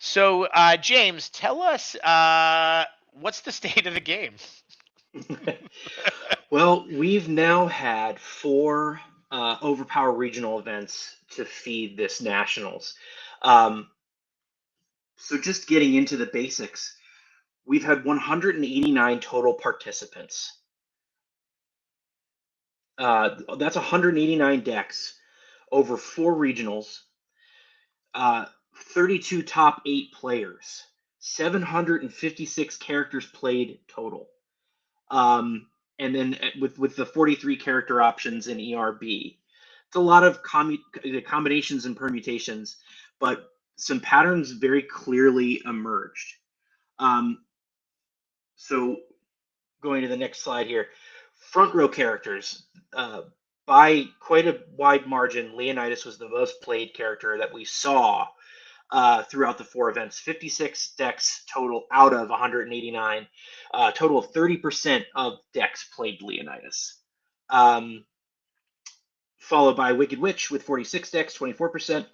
So, James, tell us what's the state of the game? Well, we've now had four Overpower regional events to feed this nationals. Um, so just getting into the basics, we've had 189 total participants. That's 189 decks over four regionals, uh, 32 top eight players, 756 characters played total. And then with the 43 character options in ERB, it's a lot of combinations and permutations, but some patterns very clearly emerged. Um, so going to the next slide here, front row characters. By quite a wide margin, Leonidas was the most played character that we saw throughout the four events. 56 decks total out of 189. Total of 30% of decks played Leonidas. Um, Followed by Wicked Witch with 46 decks, 24%.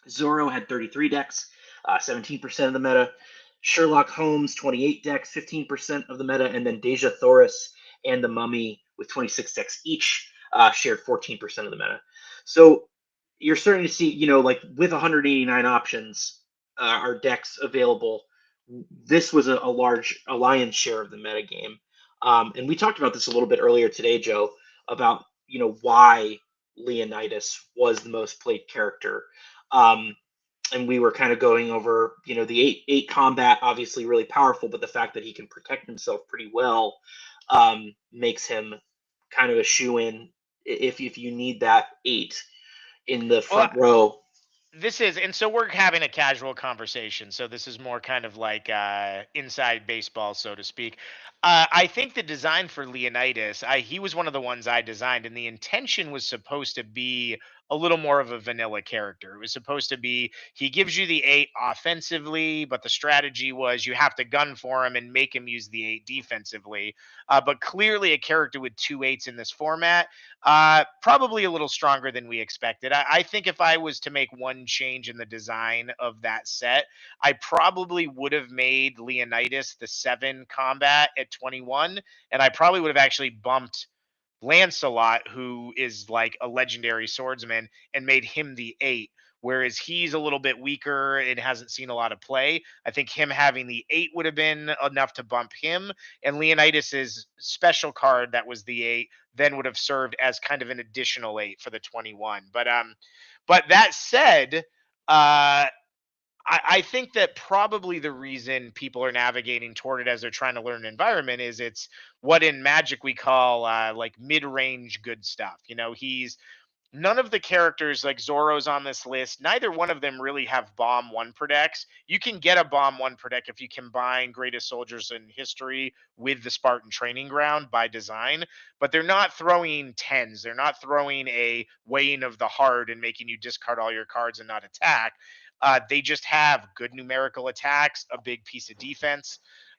Zorro had 33 decks, 17% of the meta. Sherlock Holmes, 28 decks, 15% of the meta. And then Deja Thoris and the Mummy with 26 decks each shared 14% of the meta. So you're starting to see, like with 189 options, our decks available, this was a lion's share of the meta game. And we talked about this a little bit earlier today, Joe, about why Leonidas was the most played character. Um, and we were kind of going over, the eight combat, obviously really powerful, but the fact that he can protect himself pretty well makes him kind of a shoe in if you need that eight in the Well, front row. this is, and so we're having a casual conversation. So this is more kind of like inside baseball, so to speak. I think the design for Leonidas, he was one of the ones I designed, and the intention was supposed to be a little more of a vanilla character. It was supposed to be he gives you the eight offensively, but the strategy was you have to gun for him and make him use the eight defensively. But clearly, a character with two eights in this format, probably a little stronger than we expected. I think if I was to make one change in the design of that set, I probably would have made Leonidas the seven combat at 21, and I probably would have actually bumped Lancelot, who is like a legendary swordsman, and made him the eight. Whereas he's a little bit weaker and hasn't seen a lot of play. I think him having the eight would have been enough to bump him. And Leonidas's special card that was the eight then would have served as kind of an additional eight for the 21. But that said, I think that probably the reason people are navigating toward it as they're trying to learn an environment is it's what in Magic we call like mid-range good stuff. He's none of the characters like Zorro's on this list. Neither one of them really have bomb one per decks. You can get a bomb one per deck if you combine Greatest Soldiers in History with the Spartan Training Ground by design, but they're not throwing tens. They're not throwing a weighing of the heart and making you discard all your cards and not attack. They just have good numerical attacks, a big piece of defense.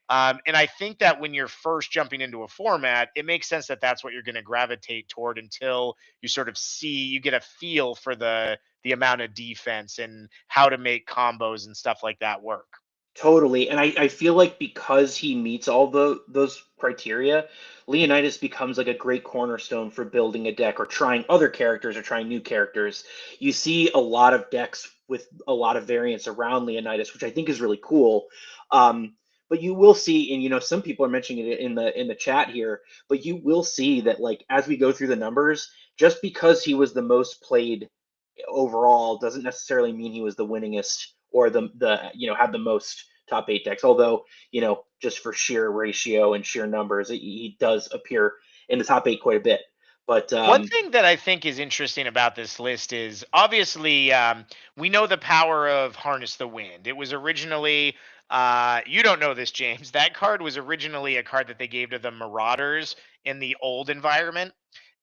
And I think that when you're first jumping into a format, it makes sense that that's what you're going to gravitate toward until you sort of you get a feel for the amount of defense and how to make combos and stuff like that work. Totally. And I feel like because he meets all those criteria, Leonidas becomes like a great cornerstone for building a deck or trying other characters or trying new characters. You see a lot of decks with a lot of variants around Leonidas, which I think is really cool. But you will see, and some people are mentioning it in the chat here, but you will see that like as we go through the numbers, just because he was the most played overall doesn't necessarily mean he was the winningest or the had the most top eight decks. Although just for sheer ratio and sheer numbers, he does appear in the top eight quite a bit. But One thing that I think is interesting about this list is obviously we know the power of Harness the Wind. It was originally, you don't know this, James. That card was originally a card that they gave to the Marauders in the old environment,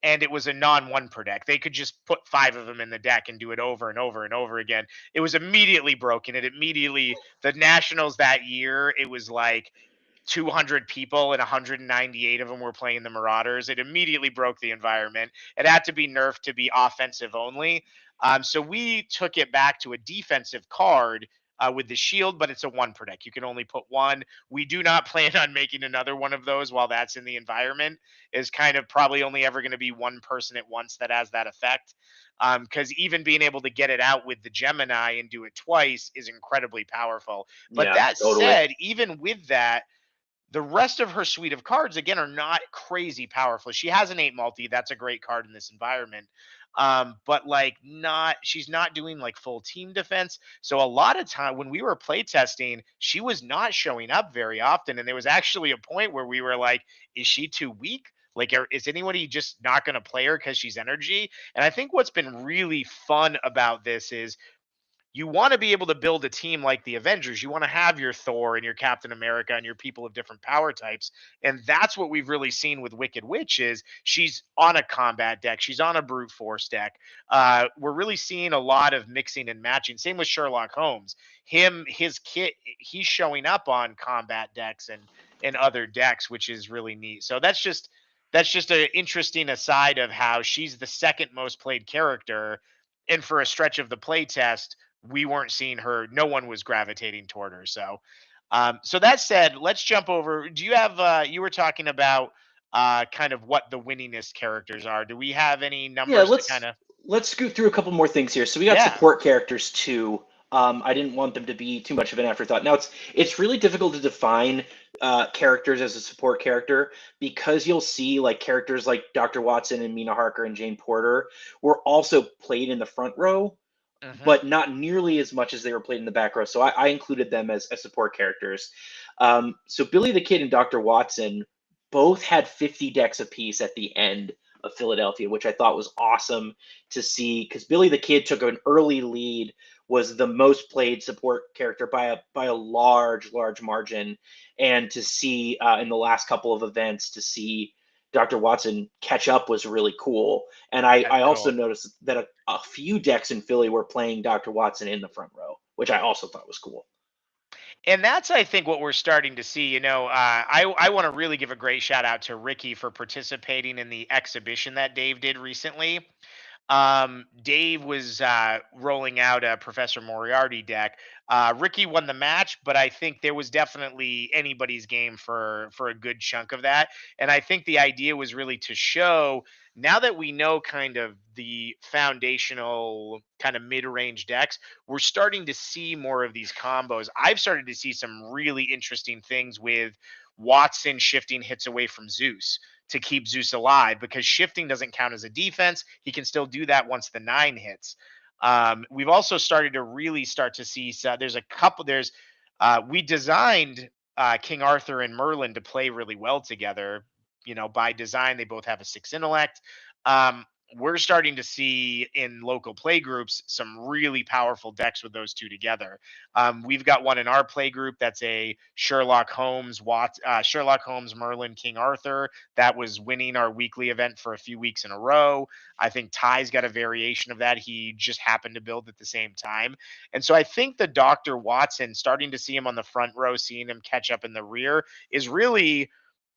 and it was a non-one per deck. They could just put five of them in the deck and do it over and over and over again. It was immediately broken. The Nationals that year, it was like 200 people and 198 of them were playing the Marauders. It immediately broke the environment. It had to be nerfed to be offensive only. So we took it back to a defensive card with the shield, but it's a 1 per deck. You can only put 1. We do not plan on making another one of those while that's in the environment. Is kind of probably only ever going to be 1 person at once that has that effect. Because even being able to get it out with the Gemini and do it twice is incredibly powerful. But Yeah, that totally. said, even with that, the rest of her suite of cards again are not crazy powerful. She has an 8 multi. That's a great card in this environment. But like not she's not doing like full team defense. So a lot of time when we were playtesting, she was not showing up very often. And there was actually a point where we were like, is she too weak? Like, is anybody just not going to play her because she's energy? And I think what's been really fun about this is you want to be able to build a team like the Avengers. You want to have your Thor and your Captain America and your people of different power types. And that's what we've really seen with Wicked Witch is she's on a combat deck. She's on a brute force deck. We're really seeing a lot of mixing and matching. Same with Sherlock Holmes. His kit, he's showing up on combat decks and other decks, which is really neat. So that's just an interesting aside of how she's the second most played character. And for a stretch of the playtest, we weren't seeing her. No one was gravitating toward her. So that said, let's jump over. Do you have? You were talking about kind of what the winningest characters are. Do we have any Yeah, numbers to kind let's of? let's scoot through a couple more things here. So we got Yeah. support characters too. I didn't want them to be too much of an afterthought. Now it's really difficult to define characters as a support character because you'll see like characters like Dr. Watson and Mina Harker and Jane Porter were also played in the front row, Hmm. but not nearly as much as they were played in the back row. So I included them as support characters. So Billy the Kid and Dr. Watson both had 50 decks apiece at the end of Philadelphia, which I thought was awesome to see because Billy the Kid took an early lead, was the most played support character by a large margin, and to see in the last couple of events to see Dr. Watson catch up was really cool. And I That's also cool. noticed that a few decks in Philly were playing Dr. Watson in the front row, which I also thought was cool. And that's, I think, what we're starting to see. I want to really give a great shout out to Ricky for participating in the exhibition that Dave did recently. Dave was rolling out a Professor Moriarty deck. Ricky won the match, but I think there was definitely anybody's game for a good chunk of that. And I think the idea was really to show now that we know kind of the foundational kind of mid-range decks, we're starting to see more of these combos. I've started to see some really interesting things with Watson shifting hits away from Zeus to keep Zeus alive because shifting doesn't count as a defense. He can still do that once the 9 hits. We've also started to really start to see. So there's a couple. We designed King Arthur and Merlin to play really well together. By design, they both have a 6 intellect. Um, we're starting to see in local play groups some really powerful decks with those two together. We've got one in our play group that's a Sherlock Holmes, Merlin, King Arthur that was winning our weekly event for a few weeks in a row. I think Ty's got a variation of that. He just happened to build at the same time. And so I think the Dr. Watson, starting to see him on the front row, seeing him catch up in the rear, is really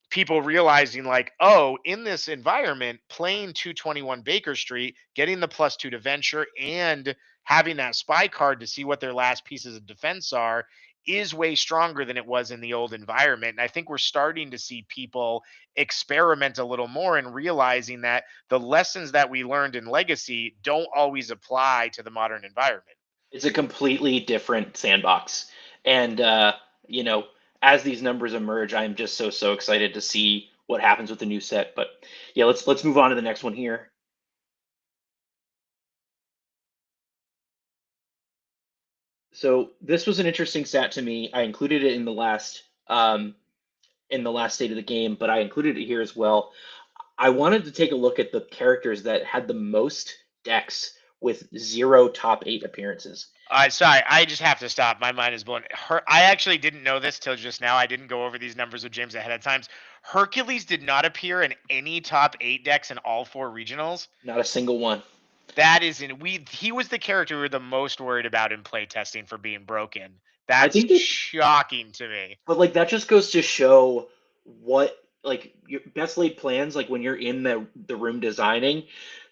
people realizing like, oh, in this environment, playing 221 Baker Street, getting the +2 to venture, and having that spy card to see what their last pieces of defense are is way stronger than it was in the old environment. And I think we're starting to see people experiment a little more and realizing that the lessons that we learned in Legacy don't always apply to the modern environment. It's a completely different sandbox. And you know, as these numbers emerge, I'm just so excited to see what happens with the new set. But yeah, let's move on to the next one here. So this was an interesting stat to me. I included it in the last state of the game, but I included it here as well. I wanted to take a look at the characters that had the most decks with 0 top 8 appearances. Sorry, I just have to stop. My mind is blown. I actually didn't know this till just now. I didn't go over these numbers with James ahead of times. Hercules did not appear in any top 8 decks in all 4 regionals. Not a single one. That is in we. He was the character we were the most worried about in playtesting for being broken. I That's think that, shocking to me. but like that just goes to show what like your best laid plans. Like when you're in the room designing,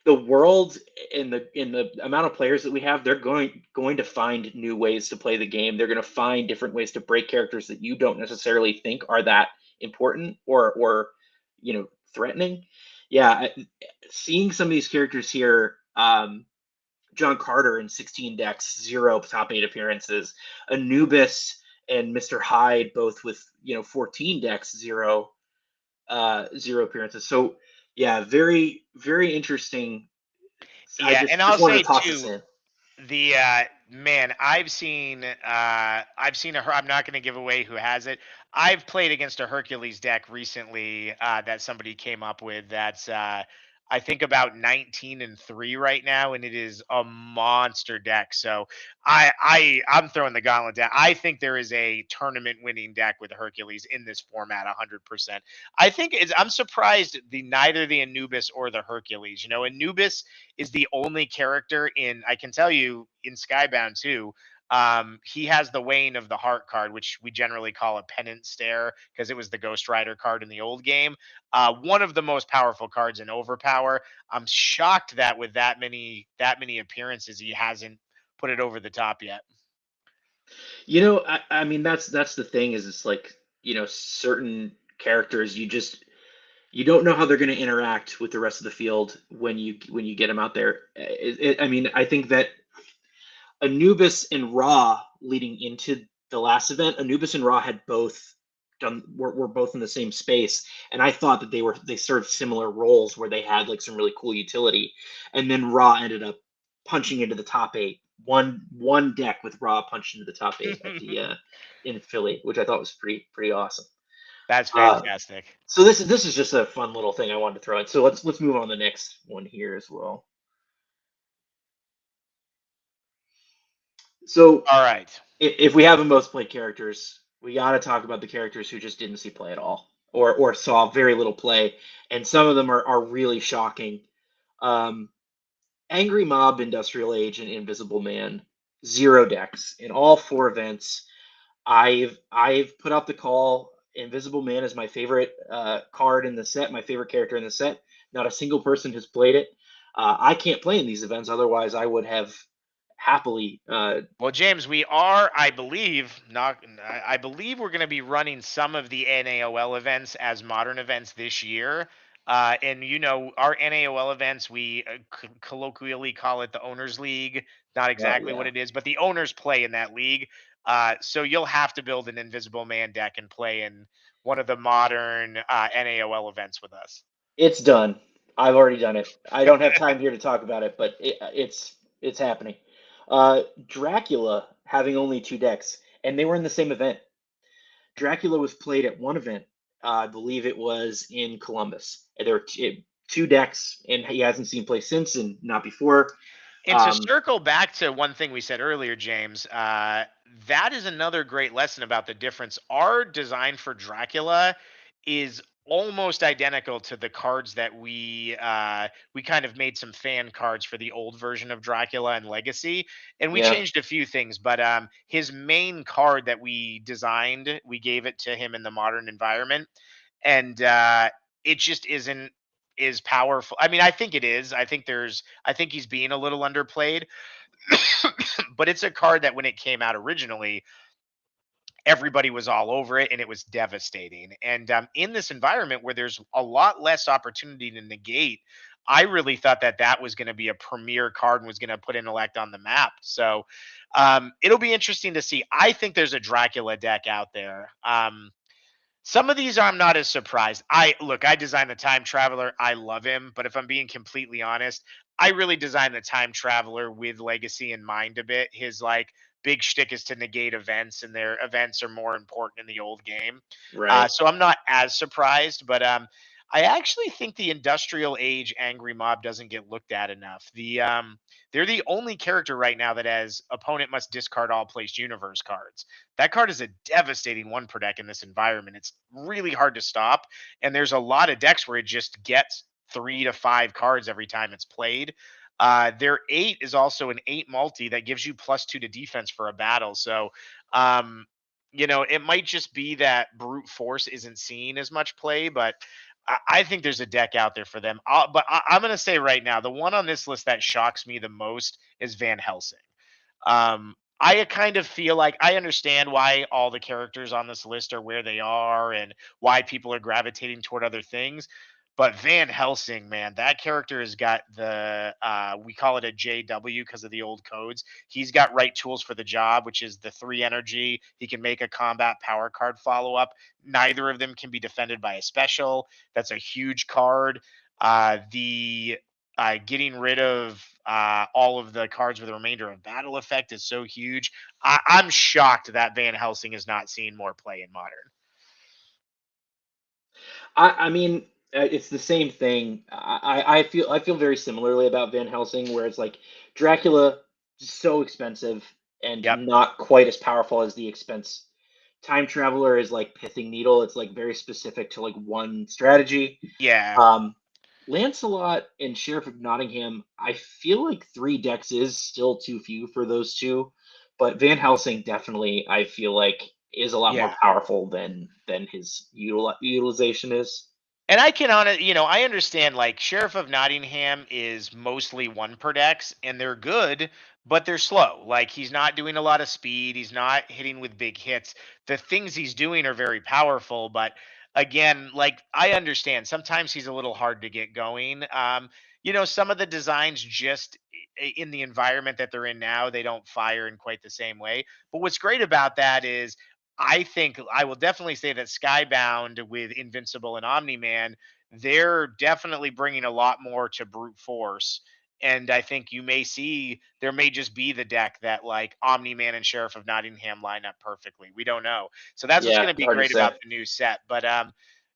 the world in the amount of players that we have, they're going to find new ways to play the game. They're going to find different ways to break characters that you don't necessarily think are that important or threatening. Yeah, seeing some of these characters here, John Carter in 16 decks, 0 top 8 appearances, Anubis and Mr. Hyde both with 14 decks, 0 appearances. So yeah, very very interesting. I Yeah, just and I'll just wanted say to toss this too, in. the man, I've seen I'm not going to give away who has it. I've played against a Hercules deck recently that somebody came up with that's I think about 19-3 right now, and it is a monster deck. So I'm throwing the gauntlet down. I think there is a tournament winning deck with Hercules in this format 100%. I think I'm surprised the neither the Anubis or the Hercules. Anubis is the only character in, I can tell you, in Skybound too. He has the Wane of the Heart card, which we generally call a penance stare because it was the Ghost Rider card in the old game. One of the most powerful cards in Overpower. I'm shocked that with that many appearances, he hasn't put it over the top yet. I mean that's the thing is it's like certain characters you don't know how they're going to interact with the rest of the field when you get them out there. I mean, I think that Anubis and Ra leading into the last event, Anubis and Ra had both were both in the same space, and I thought that they served similar roles where they had like some really cool utility, and then Ra ended up punching into the top 8. One deck with Ra punched into the top 8 at the in Philly, which I thought was pretty awesome. That's Uh, fantastic. so this is just a fun little thing I wanted to throw in. So let's move on to the next one here as well. So All right. if we have the most played characters, we got to talk about the characters who just didn't see play at all, or saw very little play, and some of them are really shocking. Um, Angry Mob, Industrial Age, and Invisible Man, 0 decks in all 4 events. I've put out the call. Invisible Man is my favorite card in the set, my favorite character in the set. Not a single person has played it. I can't play in these events, otherwise I would have happily. Well, James, we are, I believe, not. I believe we're going to be running some of the NAOL events as modern events this year. And our NAOL events, we colloquially call it the Owners League. Not Oh exactly what yeah, it is, but the owners play in that league. So you'll have to build an Invisible Man deck and play in one of the modern NAOL events with us. it's done. I've already done it. I don't have time here to talk about it, but it's happening. Dracula having only 2 decks, and they were in the same event. Dracula was played at one event. I believe it was in Columbus. And there were 2 decks, and he hasn't seen play since, and not before. And to Um, circle back to one thing we said earlier, James, that is another great lesson about the difference. Our design for Dracula is almost identical to the cards that we kind of made some fan cards for the old version of Dracula and Legacy, and we yeah, changed a few things. But his main card that we designed, we gave it to him in the modern environment, and it just isn't is powerful. I mean, I think it is. I think he's being a little underplayed, but it's a card that when it came out originally, everybody was all over it and it was devastating. And in this environment where there's a lot less opportunity to negate, I really thought that that was going to be a premier card and was going to put Intellect on the map. So it'll be interesting to see. I think there's a Dracula deck out there. Some of these I'm not as surprised. I designed the Time Traveler. I love him, but if I'm being completely honest, I really designed the Time Traveler with Legacy in mind a bit. His like big shtick is to negate events, and their events are more important in the old game. right. So I'm not as surprised, but I actually think the Industrial Age Angry Mob doesn't get looked at enough. They're the only character right now that has opponent must discard all placed universe cards. That card is a devastating one per deck in this environment. It's really hard to stop, and there's a lot of decks where it just gets 3 to 5 cards every time it's played. Their 8 is also an 8 multi that gives you +2 to defense for a battle. So, it might just be that brute force isn't seeing as much play, but I think there's a deck out there for them. But I'm going to say right now, the one on this list that shocks me the most is Van Helsing. I kind of feel like I understand why all the characters on this list are where they are and why people are gravitating toward other things. But Van Helsing, man, that character has got we call it a JW because of the old codes. He's got right tools for the job, which is the 3 energy. He can make a combat power card follow up. Neither of them can be defended by a special. That's a huge card. The Getting rid of all of the cards with the remainder of battle effect is so huge. I'm shocked that Van Helsing is not seeing more play in modern. I mean, it's the same thing. I feel very similarly about Van Helsing, where it's like Dracula is so expensive and Yep. not quite as powerful as the expense. Time Traveler is like Pithing Needle. It's like very specific to like one strategy. Yeah. Um, Lancelot and Sheriff of Nottingham, I feel like 3 decks is still too few for those two, but Van Helsing definitely I feel like is a lot more Yeah. powerful than his utilization is. And I can I understand like Sheriff of Nottingham is mostly one per decks, and they're good, but they're slow. Like he's not doing a lot of speed, he's not hitting with big hits. The things he's doing are very powerful, but again, like I understand sometimes he's a little hard to get going. Some of the designs just in the environment that they're in now, they don't fire in quite the same way. But what's great about that is I think I will definitely say that Skybound with Invincible and Omni Man, they're definitely bringing a lot more to brute force. And I think you may see there may just be the deck that like Omni Man and Sheriff of Nottingham line up perfectly. We don't know. So that's what's Yeah, going to be hard to great say. about the new set. But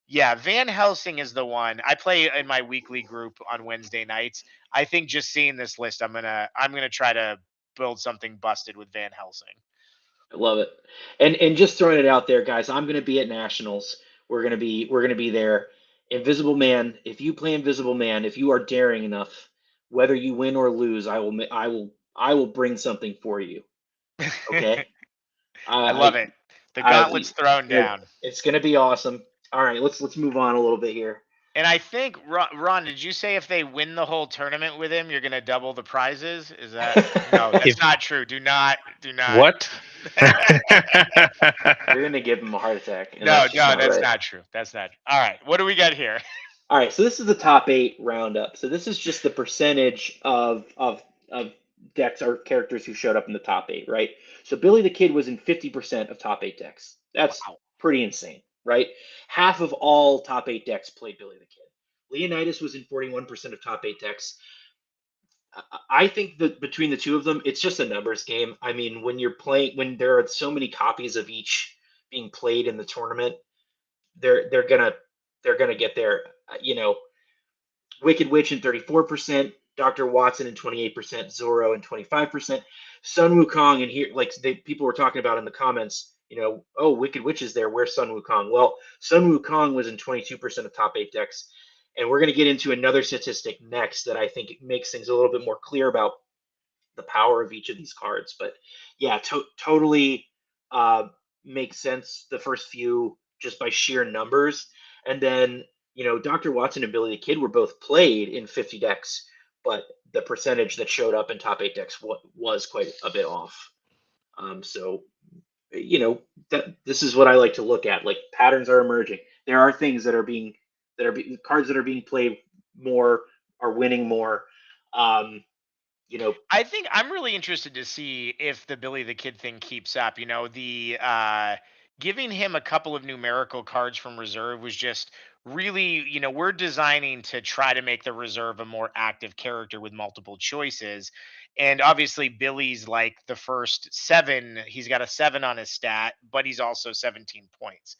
yeah, Van Helsing is the one. I play in my weekly group on Wednesday nights. I think just seeing this list, I'm gonna try to build something busted with Van Helsing. I love it. And just throwing it out there, guys, I'm gonna be at Nationals. We're gonna be there. Invisible Man. If you play Invisible Man, if you are daring enough, whether you win or lose, I will bring something for you. Okay. I love it. The gauntlet's thrown down. It's gonna be awesome. All right, let's move on a little bit here. And I think Ron, did you say if they win the whole tournament with him, you're gonna double the prizes? Is that no? That's If not true. Do not. what? You're gonna give him a heart attack, and No, that's just no, not that's right. not true. That's not. All right, what do we got here? All right, so this is the top 8 roundup. So this is just the percentage of decks or characters who showed up in the top 8, right? So Billy the Kid was in 50% of top 8 decks. That's Wow. pretty insane, right? Half of all top 8 decks played Billy the Kid. Leonidas was in 41% of top 8 decks. I think that between the two of them, it's just a numbers game. I mean, when there are so many copies of each being played in the tournament, they're gonna get there. Wicked Witch in 34%, Dr. Watson in 28%, Zorro in 25%, Sun Wukong and here people were talking about in the comments, oh, Wicked Witch is there. Where's Sun Wukong? Well, Sun Wukong was in 22% of top 8 decks. And we're going to get into another statistic next that I think makes things a little bit more clear about the power of each of these cards. But yeah, totally uh, makes sense the first few just by sheer numbers. And then, Dr. Watson and Billy the Kid were both played in 50 decks, but the percentage that showed up in top 8 decks was quite a bit off. So, that this is what I like to look at. Like patterns are emerging. There are things cards that are being played more are winning more. Um, you know, I think I'm really interested to see if the Billy the Kid thing keeps up. The giving him a couple of numerical cards from reserve was just really, we're designing to try to make the reserve a more active character with multiple choices. And obviously Billy's like the first 7, he's got a 7 on his stat, but he's also 17 points.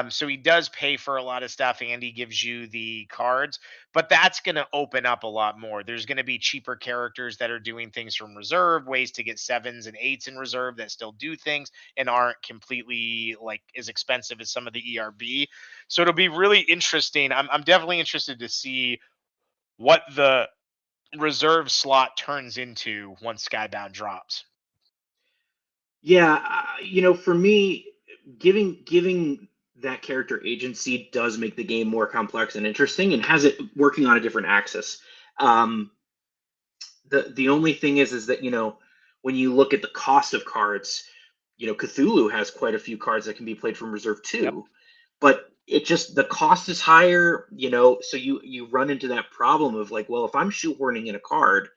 So he does pay for a lot of stuff and he gives you the cards, but that's going to open up a lot more. There's going to be cheaper characters that are doing things from reserve, ways to get 7s and 8s in reserve that still do things and aren't completely like as expensive as some of the ERB. So it'll be really interesting. I'm definitely interested to see what the reserve slot turns into once Skybound drops. Yeah, for me, giving that character agency does make the game more complex and interesting, and has it working on a different axis. Um, the only thing is that when you look at the cost of cards, Cthulhu has quite a few cards that can be played from reserve Yep. too, but it just the cost is higher, so you run into that problem of like, well, if I'm shoehorning in a card,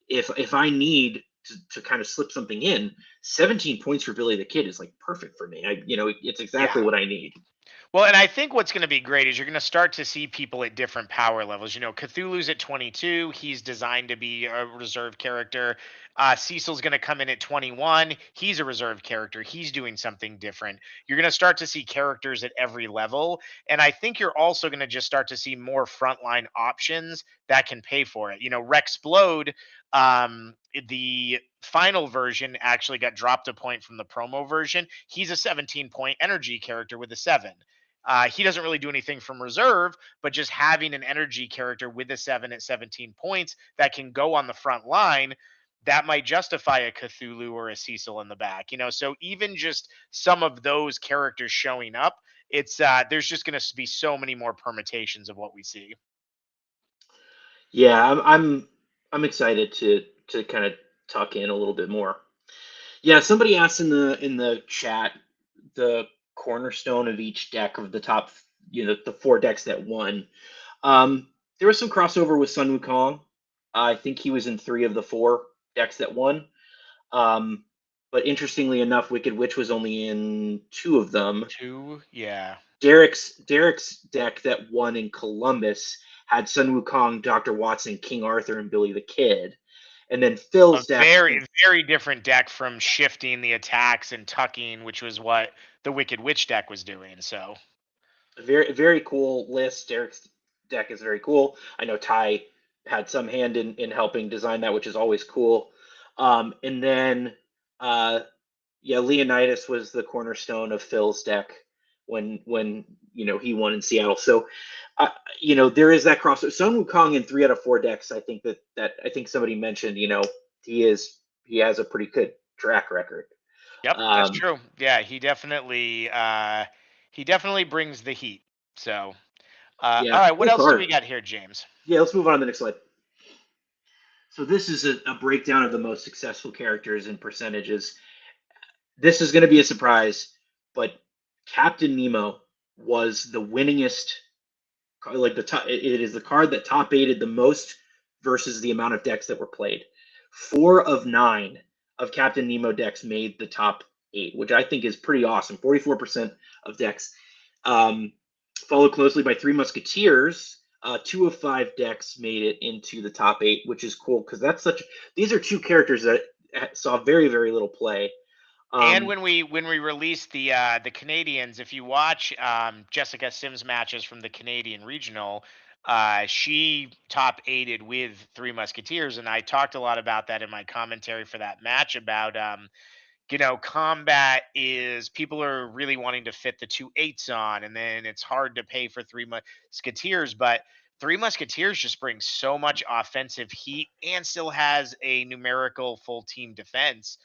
if I need to kind of slip something in, 17 points for Billy the Kid is like perfect for me. It's exactly Yeah. what I need. Well, and I think what's going to be great is you're going to start to see people at different power levels. Cthulhu's at 22. He's designed to be a reserve character. Cecil's going to come in at 21. He's a reserve character. He's doing something different. You're going to start to see characters at every level. And I think you're also going to just start to see more frontline options that can pay for it. Rexplode, the final version actually got dropped a point from the promo version. He's a 17-point energy character with a 7. He doesn't really do anything from reserve, but just having an energy character with a 7 at 17 points that can go on the front line, that might justify a Cthulhu or a Cecil in the back. So even just some of those characters showing up, it's there's just going to be so many more permutations of what we see. Yeah, I'm excited to kind of tuck in a little bit more. Yeah, somebody asked in the chat the cornerstone of each deck of the top, the four decks that won. There was some crossover with Sun Wukong. I think he was in three of the four decks that won. Um, but interestingly enough, Wicked Witch was only in two of them. Two, yeah. Derek's deck that won in Columbus had Sun Wukong, Dr. Watson, King Arthur, and Billy the Kid. And then A Phil's deck, very, very different deck from shifting the attacks and tucking, which was what the Wicked Witch deck was doing. So very very cool list. Derek's deck is very cool. I know Ty had some hand in helping design that, which is always cool. And then uh, yeah, Leonidas was the cornerstone of Phil's deck when he won in Seattle. So there is that crossover. Sun Wukong in 3 out of 4 decks. I think that I think somebody mentioned. He has a pretty good track record. yep, that's Um, true. Yeah, he definitely brings the heat. So all yeah, right, what cool else do card. we got here, James? Yeah, let's move on to the next slide. So this is a breakdown of the most successful characters and percentages. This is going to be a surprise, but Captain Nemo was the winningest. Like the top, it is the card that top aided the most versus the amount of decks that were played. 4 of 9 of Captain Nemo decks made the top 8, which I think is pretty awesome. 44% of decks. Followed closely by Three Musketeers. 2 of 5 decks made it into the top 8, which is cool because these are two characters that saw very very little play. And Um, when we release the Canadians, if you watch Jessica Sims matches from the Canadian regional, she top aided with Three Musketeers, and I talked a lot about that in my commentary for that match about combat is people are really wanting to fit the 2 8s on, and then it's hard to pay for Three Musketeers, but Three Musketeers just brings so much offensive heat and still has a numerical full team defense.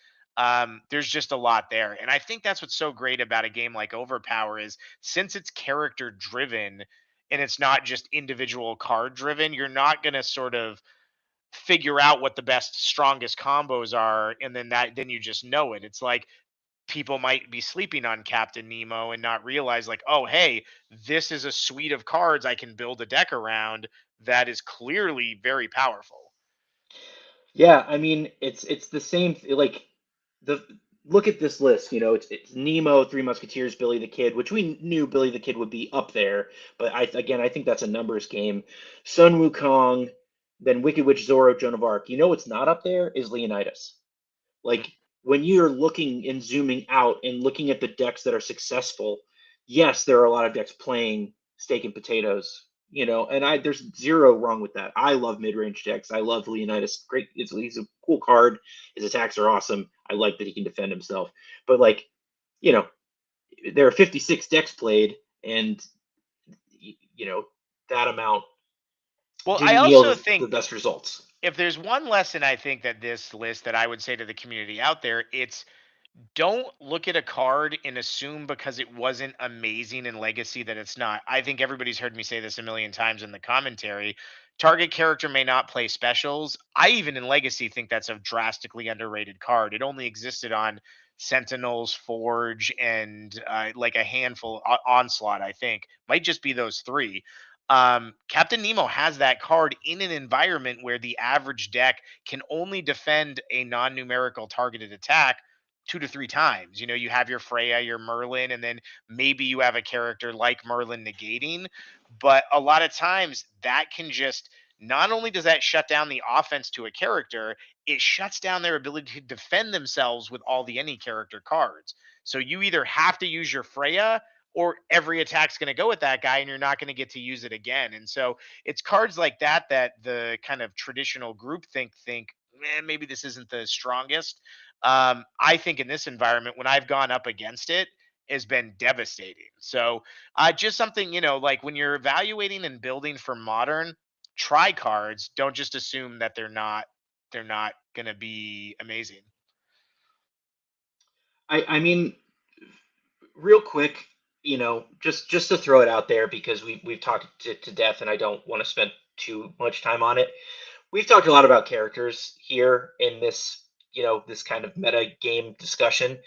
There's just a lot there, and I think that's what's so great about a game like Overpower is since it's character driven and it's not just individual card driven, you're not going to sort of figure out what the best strongest combos are and then you just know it. It's like people might be sleeping on Captain Nemo and not realize like, "Oh, hey, this is a suite of cards I can build a deck around that is clearly very powerful." Yeah, I mean it's the same like the look at this list, it's Nemo, Three Musketeers, Billy the Kid, which we knew Billy the Kid would be up there, but I think that's a numbers game. Sun Wukong, then Wicked Witch, Zorro, Joan of Arc. What's not up there is Leonidas. Mm. Like when you're looking and zooming out and looking at the decks that are successful, yes, there are a lot of decks playing steak and potatoes, and there's zero wrong with that. I love mid-range decks. I love Leonidas. Great, he's a cool card. His attacks are awesome. I like that he can defend himself. But like, you know, there are 56 decks played, and you know that amount Well, I didn't also yield the think best results. if there's one lesson I think that this list that I would say to the community out there, it's Don't look at a card and assume because it wasn't amazing in Legacy that it's not. I think everybody's heard me say this a million times in the commentary. Target character may not play specials. I even in Legacy think that's a drastically underrated card. It only existed on Sentinels, Forge, and like a handful Onslaught. I think might just be those three. Captain Nemo has that card in an environment where the average deck can only defend a non-numerical targeted attack 2 to 3 times. You have your Freya, your Merlin, and then maybe you have a character like Merlin negating. But a lot of times that can just not only does that shut down the offense to a character, it shuts down their ability to defend themselves with all the any character cards. So you either have to use your Freya or every attack's going to go with that guy and you're not going to get to use it again. And so it's cards like that that the kind of traditional group think maybe this isn't the strongest. I think in this environment, when I've gone up against it, has been devastating. So, just something like when you're evaluating and building for modern, try cards. Don't just assume that they're not going to be amazing. I mean, real quick, just to throw it out there because we've talked to death, and I don't want to spend too much time on it. We've talked a lot about characters here in this, this kind of meta game discussion.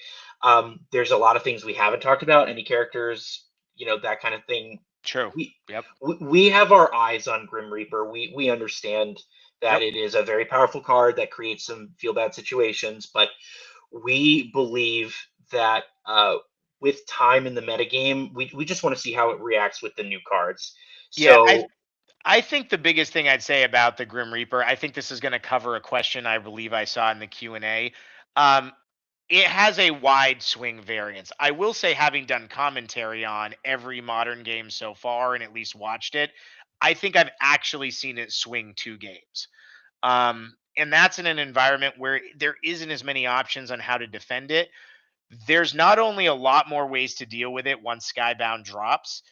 There's a lot of things we haven't talked about. Any characters, that kind of thing. True. We Yep. we have our eyes on Grim Reaper. We understand that Yep. it is a very powerful card that creates some feel bad situations, but we believe that with time in the metagame, we just want to see how it reacts with the new cards. Yeah. I So I think the biggest thing I'd say about the Grim Reaper, I think this is going to cover a question I believe I saw in the Q&A. Um, it has a wide swing variance. I will say, having done commentary on every modern game so far and at least watched it, I think I've actually seen it swing 2 games. And that's in an environment where there isn't as many options on how to defend it. There's not only a lot more ways to deal with it once Skybound drops,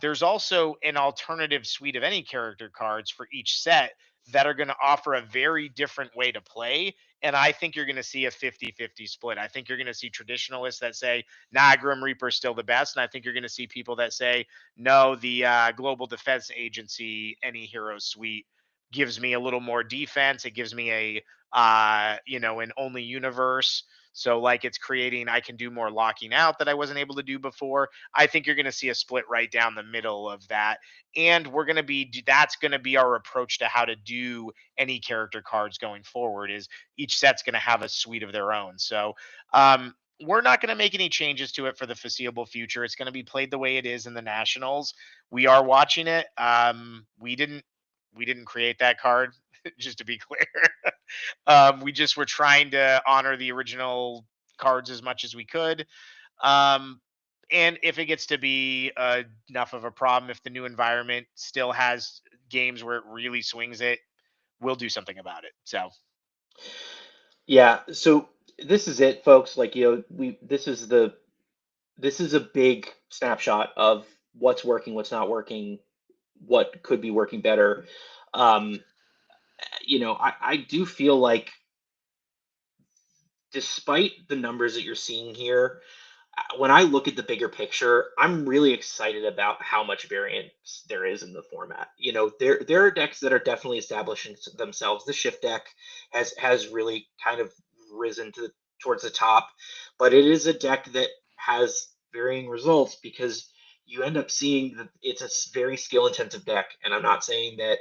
there's also an alternative suite of any character cards for each set that are going to offer a very different way to play. And I think you're going to see a 50-50 split. I think you're going to see traditionalists that say, nah, Grim Reaper is still the best. And I think you're going to see people that say, no, the Global Defense Agency, any hero suite gives me a little more defense. It gives me an only universe, so like it's creating, I can do more locking out that I wasn't able to do before. I think you're going to see a split right down the middle of that. And that's going to be our approach to how to do any character cards going forward is each set's going to have a suite of their own. So, we're not going to make any changes to it for the foreseeable future. It's going to be played the way it is in the nationals. We are watching it. We didn't create that card, just to be clear. We just were trying to honor the original cards as much as we could. Um, and if it gets to be enough of a problem, if the new environment still has games where it really swings it, we'll do something about it. So, yeah, so this is it, folks. Like, we this is a big snapshot of what's working, what's not working, what could be working better. Um, I do feel like despite the numbers that you're seeing here, when I look at the bigger picture, I'm really excited about how much variance there is in the format. There are decks that are definitely establishing themselves. The shift deck has really kind of risen towards the top, but it is a deck that has varying results because you end up seeing that it's a very skill intensive deck. And I'm not saying that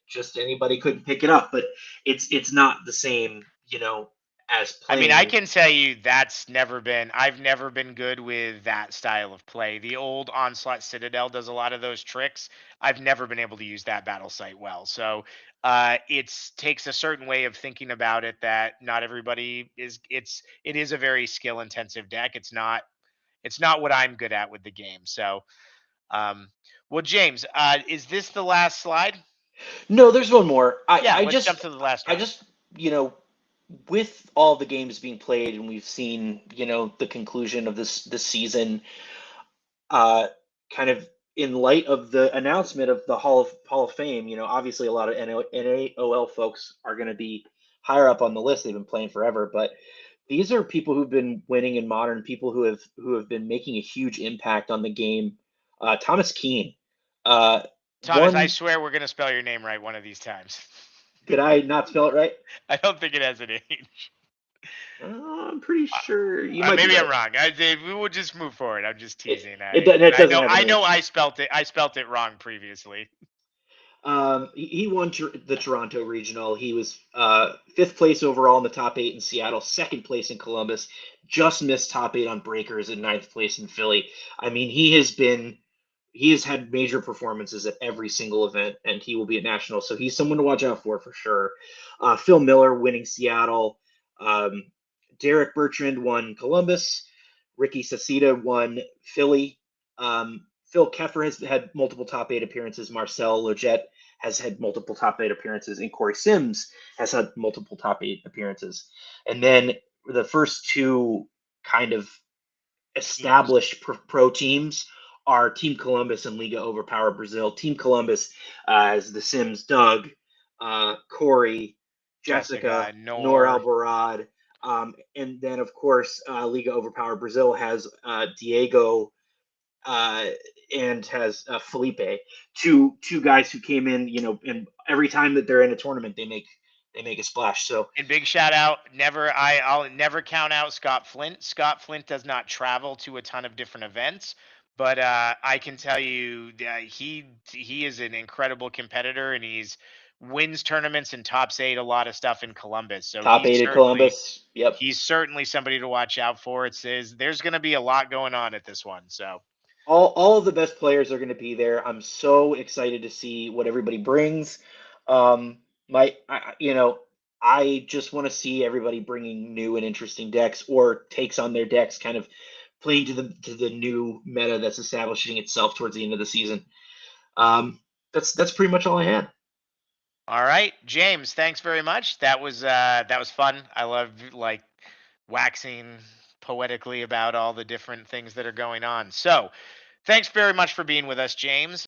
just anybody couldn't pick it up, but it's not the same, as I mean, I playing. can tell you I've never been good with that style of play. The old Onslaught Citadel does a lot of those tricks. I've never been able to use that battle site well. So, it takes a certain way of thinking about it that not everybody it is a very skill intensive deck. It's not what I'm good at with the game. So, um, well, James, is this the last slide? No, there's one more. I Yeah, I let's just jump to the last I one. just with all the games being played and we've seen the conclusion of this season, uh, kind of in light of the announcement of the Hall of Fame, obviously a lot of NAOL folks are going to be higher up on the list. They've been playing forever, but These are people who've been winning in Modern, people who have been making a huge impact on the game. Thomas Keane, uh, Thomas, I one. swear we're gonna spell your name right one of these times. Did I not spell it right? I don't think it has an H. I'm pretty sure you might be Maybe I'm right. wrong. We will just move forward. I'm just It teasing. it doesn't have an I know H. I spelt it wrong previously. He won the Toronto Regional. He was fifth place overall in the top eight in Seattle, second place in Columbus, just missed top eight on Breakers, and ninth place in Philly. I mean, he has had major performances at every single event, and he will be at national. So he's someone to watch out for sure. Phil Miller winning Seattle. Um, Derek Bertrand won Columbus. Ricky Sacita won Philly. Phil Keffer has had multiple top eight appearances. Marcel Loget has had multiple top eight appearances, and Corey Sims has had multiple top eight appearances. And then the first two kind of Teams. established pro teams are Team Columbus and Liga Overpower Brazil. Team Columbus has the Sims Doug, Corey, Jessica, Jessica, Nor Nor, Alvarad. And then, of course, Liga Overpower Brazil has Diego uh, and has Felipe, two guys who came in, and every time that they're in a tournament, they make a splash. So and big shout out. I'll never count out Scott Flint. Scott Flint does not travel to a ton of different events, but I can tell you he is an incredible competitor, and he's wins tournaments and tops eight a lot of stuff in Columbus. So top eight at Columbus. Yep. he's certainly somebody to watch out for. It says there's going to be a lot going on at this one. So All of the best players are going to be there. I'm so excited to see what everybody brings. I just want to see everybody bringing new and interesting decks or takes on their decks, kind of playing to the new meta that's establishing itself towards the end of the season. That's pretty much all I had. all right, James, thanks very much. That was fun. I love like waxing poetically about all the different things that are going on. So, thanks very much for being with us, James.